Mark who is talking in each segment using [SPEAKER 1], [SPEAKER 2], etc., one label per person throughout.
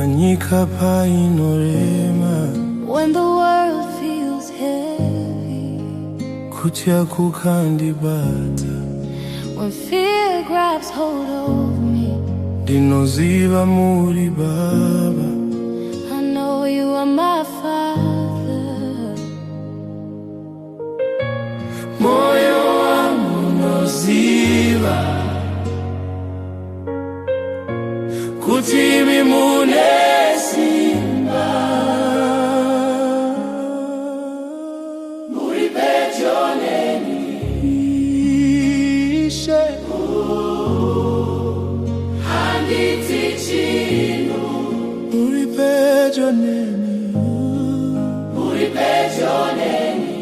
[SPEAKER 1] Anyika pa inorema
[SPEAKER 2] when the world feels heavy,
[SPEAKER 1] kutya kukandibata
[SPEAKER 2] when fear grabs hold of me.
[SPEAKER 1] Ndinoziva muri baba,
[SPEAKER 2] I know you are my Father.
[SPEAKER 1] Moyo wangu unoziva kuti mune simba, muri pedyo neni ishe handiti chino, muri pedyo neni, muri pedyo neni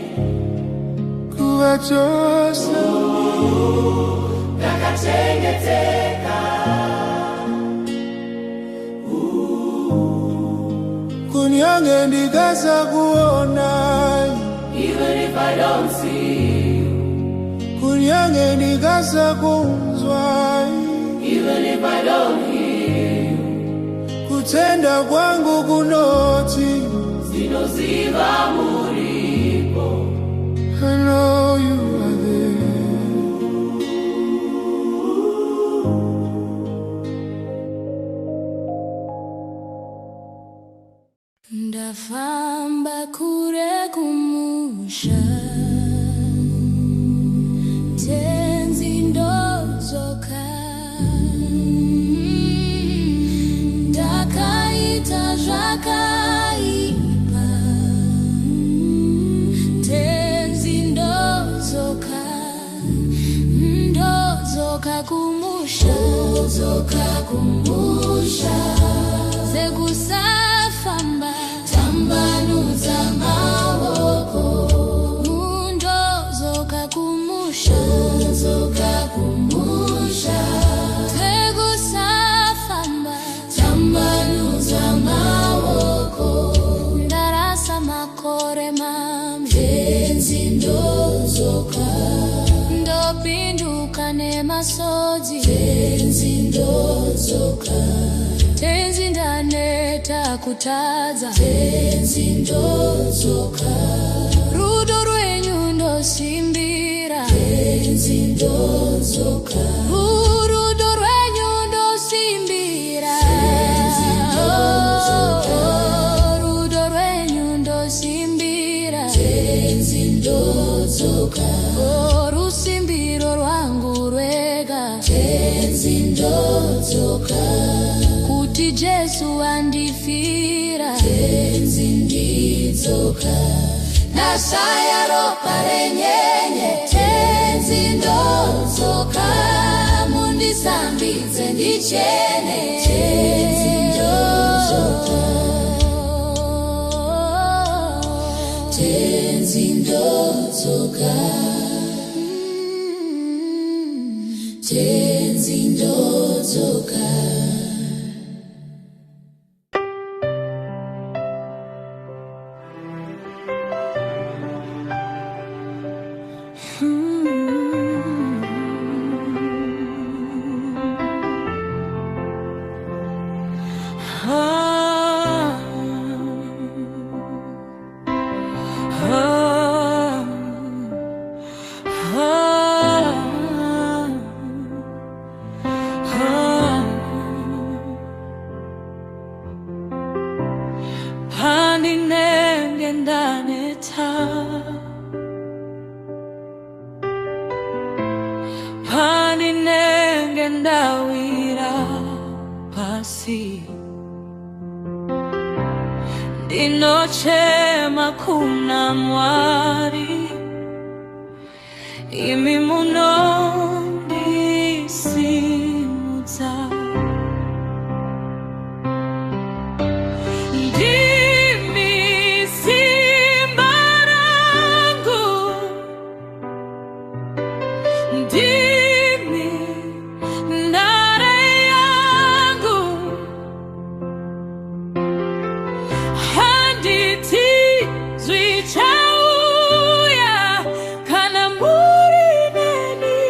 [SPEAKER 1] kuwa chose ndakachengeteka. Kunyange ndikaza kuona, even if I don't see you. Kunyange ndikaza kunzwa, even if I don't hear you. Kutenda kwangu kunoti sinoziva muripo. I know you are there.
[SPEAKER 2] Ndafamba kure kumusha, tenzi ndozoka, ndakaita zvakaipa, tenzi ndozoka, ndozoka kumusha, ndozoka kumusha, sekusafamba tambanuza maoko, ndozoka kumusha, ndozoka kumusha, sekusafamba tambanuza maoko, ndarasa makore mami, tenzi ndozoka, ndopinduka nemasodzi, tenzi ndozoka, tenzi ndaneta kutadza, tenzi ndozoka, rudo rwenyu ndosimbira, tenzi ndozoka, rudo rwenyu ndosimbira, tenzi ndozoka, rudo rwenyu ndosimbira, tenzi ndozoka, rusimbiro rwangu rwega, tenzi ndozoka, kuti Jesu andifira, tenzi ndidzoka, nasaya ropa renyenye, tenzi ndodzoka, mundisambidze ndichene, tenzi ndodzoka, tenzi ndodzoka, tenzi ndodzoka. Ndawira pasi, ndinochema kuna Mwari, imi munondisimudza, ndimi simba rangu, ndimi ndare yangu, handiti zvichauya kana muri neni.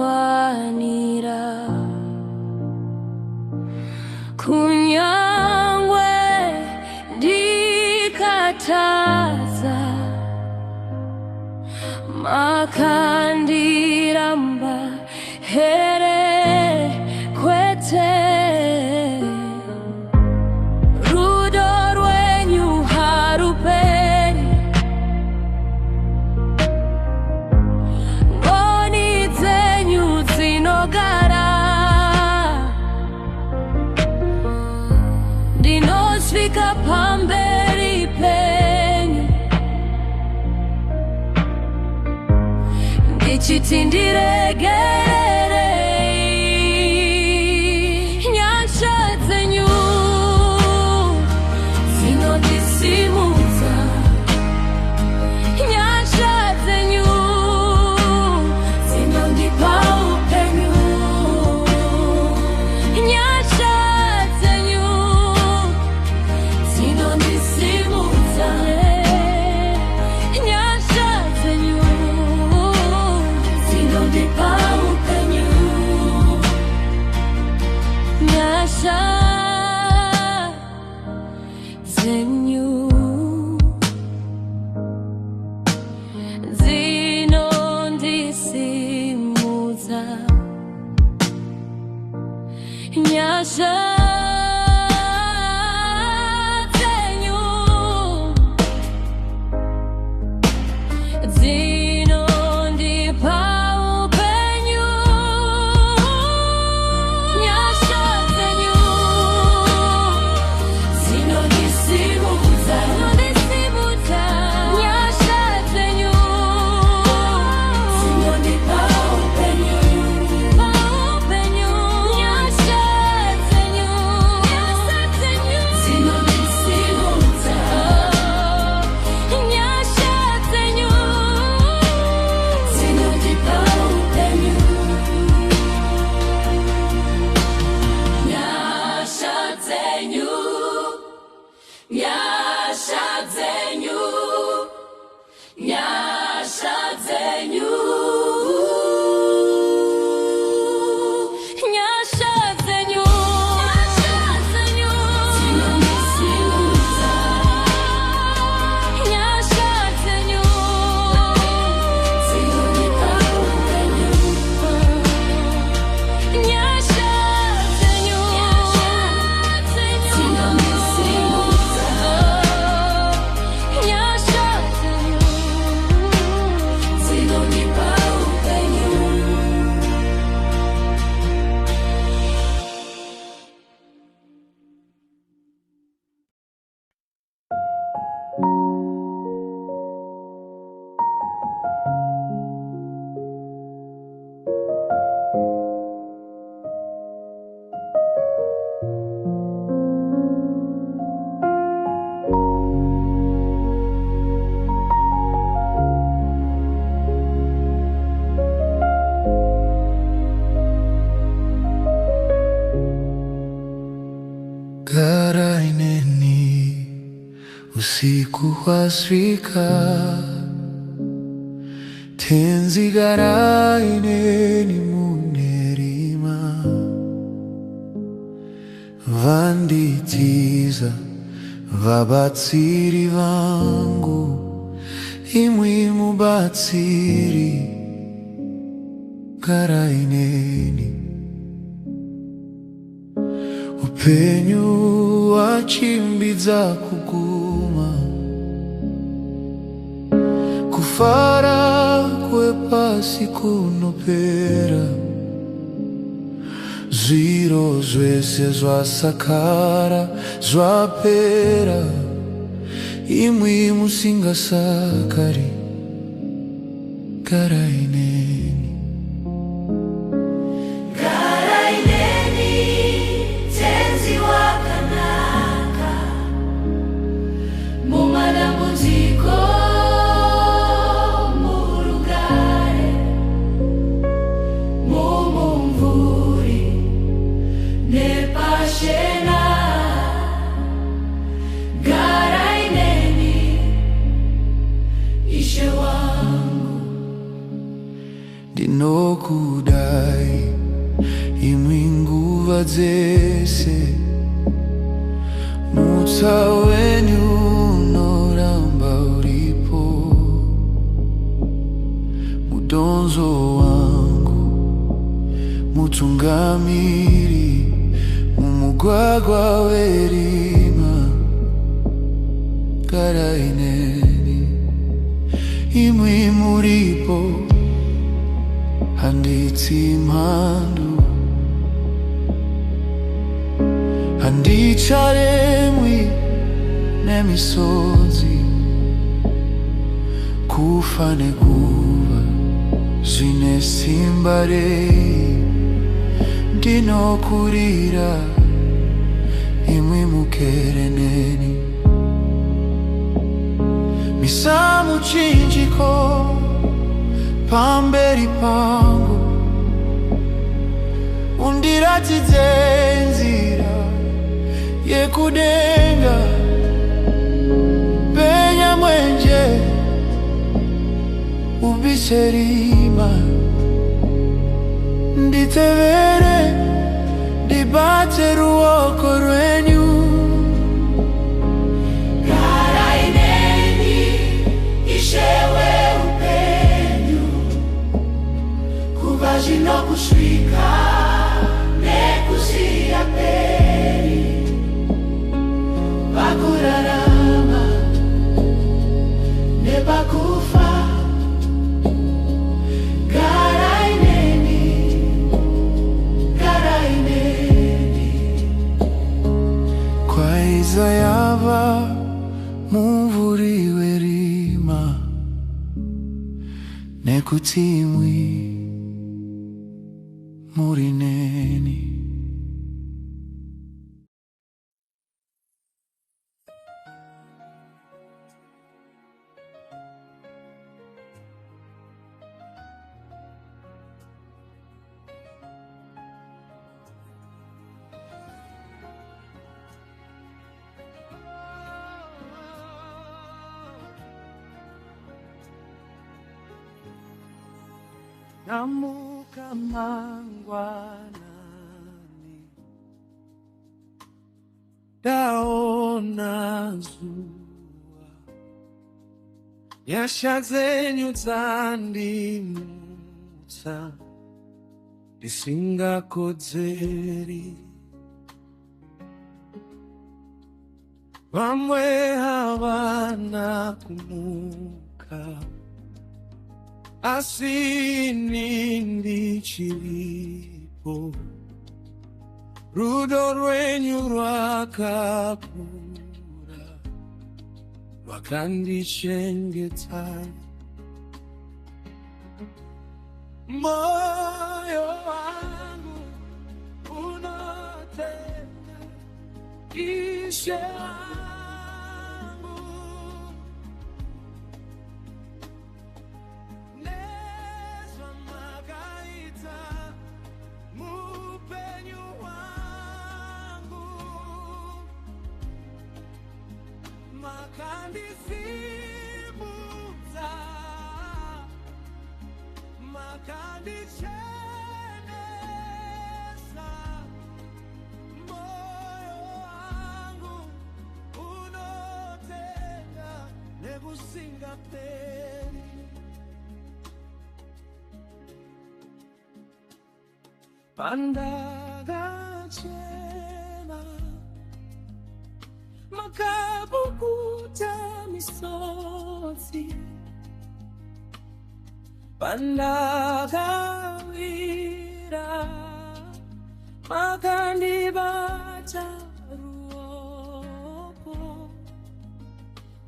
[SPEAKER 2] zakandikwanira kunyangwe ndikataza makandiramba here kwete rudo rwenyu haruperi ngoni dzenyu dzinogara ndinosvika pamberi penyu ndichiti ndiregererei nyasha dzenyu dzinondisimudza nyasha dzenyu dzinondipa upenyu nyasha dzenyu dzinondisimudza nyasha dzenyu dzinondipa upenyu nyasha dzenyu dzinondisimudza nyasha dzenyu dzinondipa upenyu nyasha dzenyu dzinondisimudza nyasha dzenyu dzinondipa upenyu nyasha dzenyu dzinondisimudza nyasha dzenyu dzinondipa upenyu nyasha dzenyu nyasha dzenyu nyasha dzenyu nyasha dzenyu dzinondisimudza nyasha dzenyu dzinondipa upenyu nyasha dzenyu dzinondisimudza nyasha dzenyu
[SPEAKER 1] kwasvika tenzi garaineni munerima vanditiza vabatsiri vangu imwi mubatsiri garaineni upenyu wachimbidza kuguma kufara kwepasi kunopera zviro zvese zvasakara zvapera imwi musingasakari garaineni ndinokudai imwi nguva dzese mutsa wenyu unoramba uripo mudonzo wangu mutungamiri mumugwagwa werima garaineni imwi muripo handitsi mhandu handicharemwi nemisodzi kufa nekuva zvine simba rei ndinokurira imwi mukereneni misamuchinjiko pamberi pangu undiratidze nzira yekudenga penya mwenje ubise rima nditevere ndibate ruoko rwenyu
[SPEAKER 3] garaineni ishewe zvinokusvika nekuziya peri pakurarama nepakufa garaineni garaineni
[SPEAKER 1] kwaiza yava mumvuri werima nekutimwi murineni namuka mangwanani taona zuwa nyasha dzenyu dzandimutsa ndisingakodzeri vamwe havana kumuka asi ndichiripo rudo rwenyu rwakakura rwakandichengeta moyo wangu unotenda Ishe wangu nezwa magaita mupenyu wangu makandisi makandichenesa moyo wangu unotenda nekusinga peri pandagachena makabukuta misozi pandagawira makandibata ruoko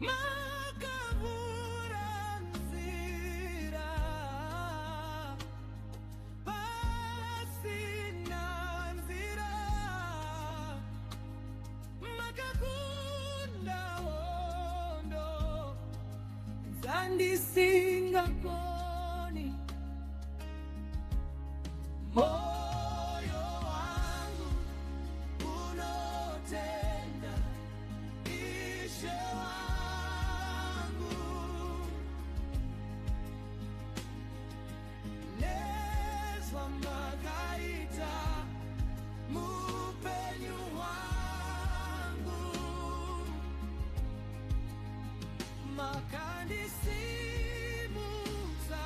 [SPEAKER 1] makavura nzira pasina nzira makakunda hondo dzandisingakoni moyo wangu unotenda Ishe wangu nezwa makaita mupenyu wangu makandisimuza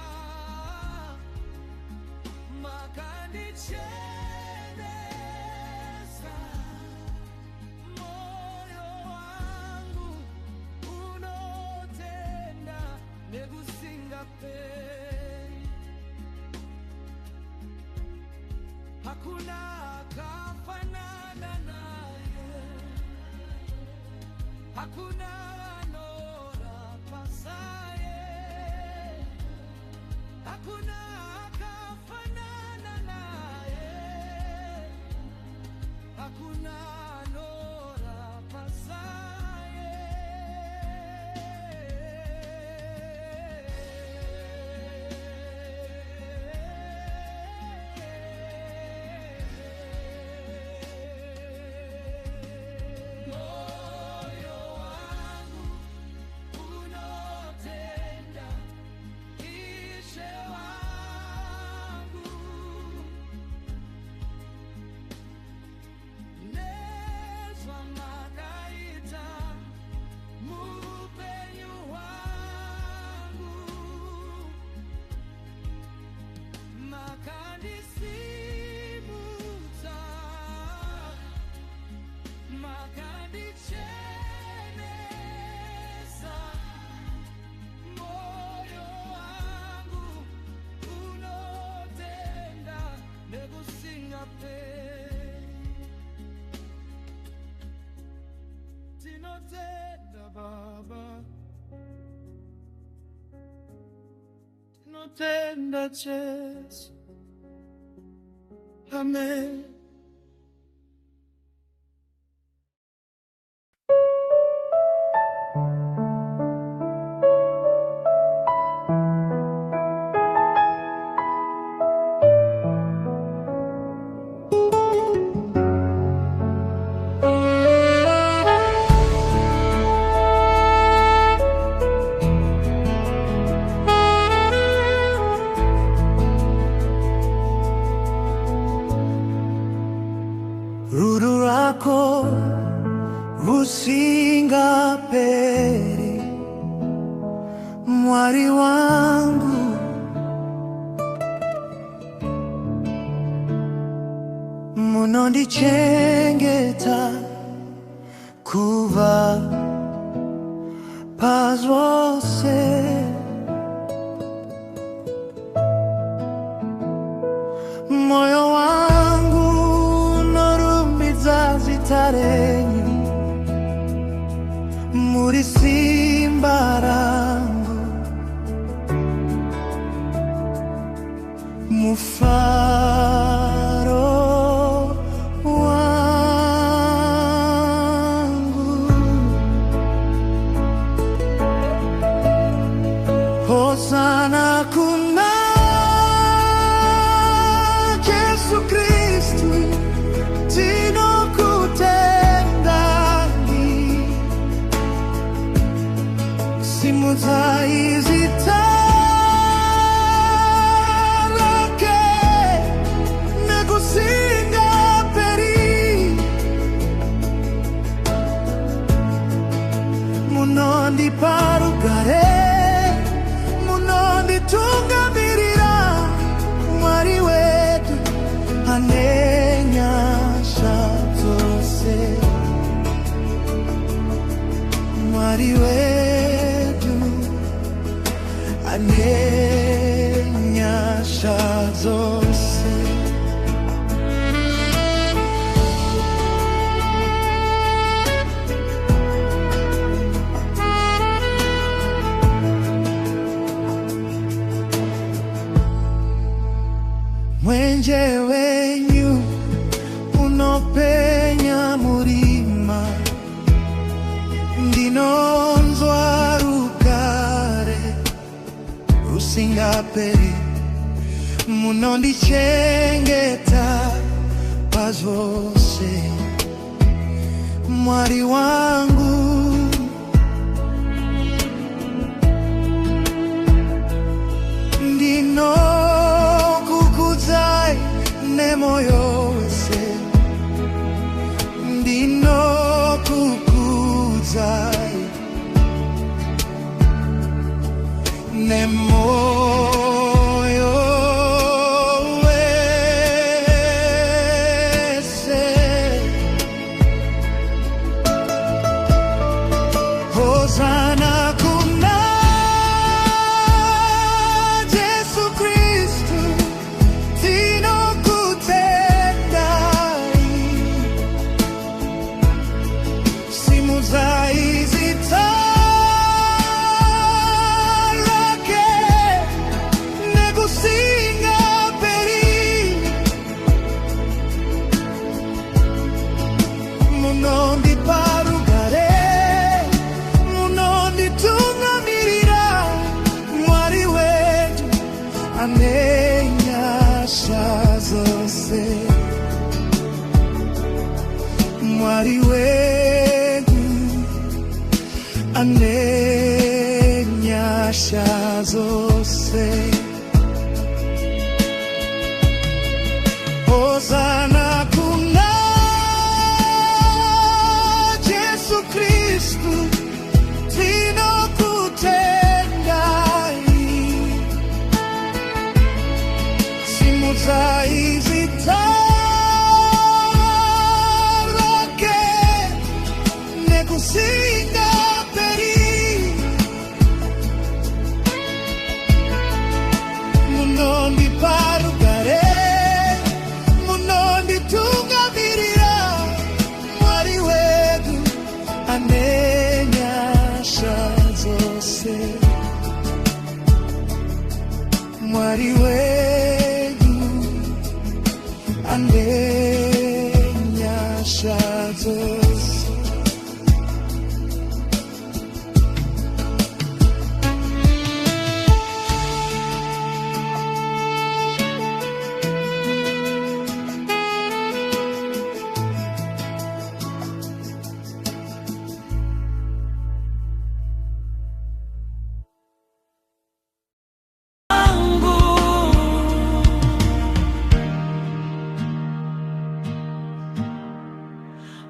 [SPEAKER 1] makandichenesa moyo wangu unotenda nekusinga peri hakuna akafanana naye hakuna anorapasaye hakuna akafanana naye hakuna anorapasaye moyo wangu unotenda Ishe wangu nezwa makaita mupenyu wangu makandisimuza makandichenesa moyo wangu unotenda nekusinga peri tinotenda Baba tinotenda Jesu amen. Ruru rako rusinga peri mwari wangu munondichengeta kuva pazvose moyo wangu unorumbidza zita renyu muri simba rangu mufaro wangu Hosana kuna Yesu Kristu tinokutendani simudzaizitara nyasha zose. Mwenje wenyu unopenya murima, ndinonzwa rugare rusingaperi, munondichengeta pazvose. Mwari wangu, ndinokukudzai nemoyo wese, ndinokukudzai nemoyo wese. Hosana kuna Yesu Kristu, tinokutendai. Simu zaizitarake nekusinga peri, munondiparugare, munonditungamirira. Mwari wetu ane nyasha zose. Mwari wetu ane nyasha zose. Hosana kuna Yesu Kristu, tinokutendai. Simu zaizitarake nekusinga peri, munondiparugare, munonditungamirira. Mwari wetu ane nyasha zose. Mwari wetu ane nyasha zose.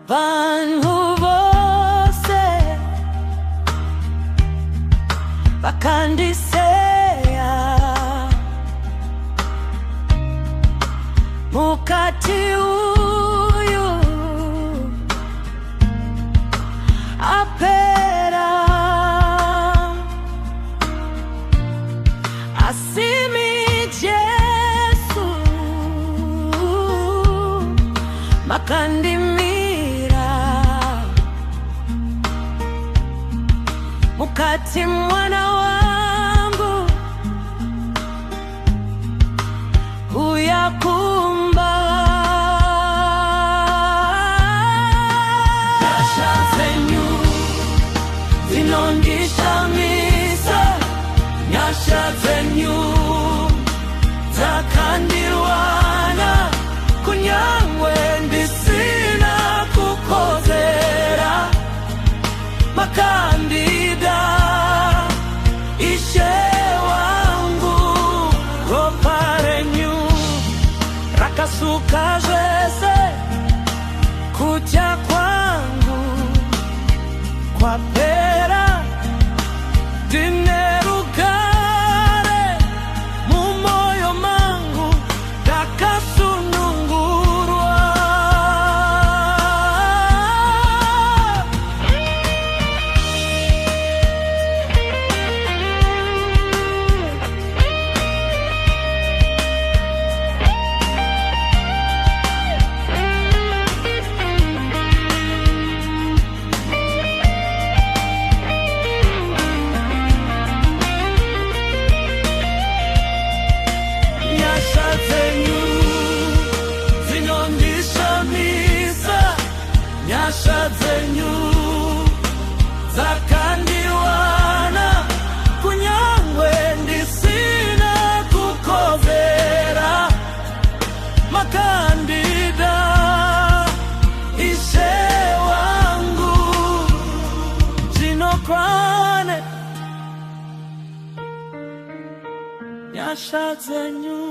[SPEAKER 3] Vanhu vose vakandiseya, mukati uyu apera, asimi Jesu makandimira, mukati mwana wangu uyakumba. Nyasha zenyu zinondishamisa, nyasha zenyu zakandirwana, kunyangwe ndisina kukozera. Makandida ishe wangu, ropa renyu rakasuka zvese, kutya kwangu kwapera. Ndine rugare mumoyo mangu, ndakasunungurwa. nyasha zenyu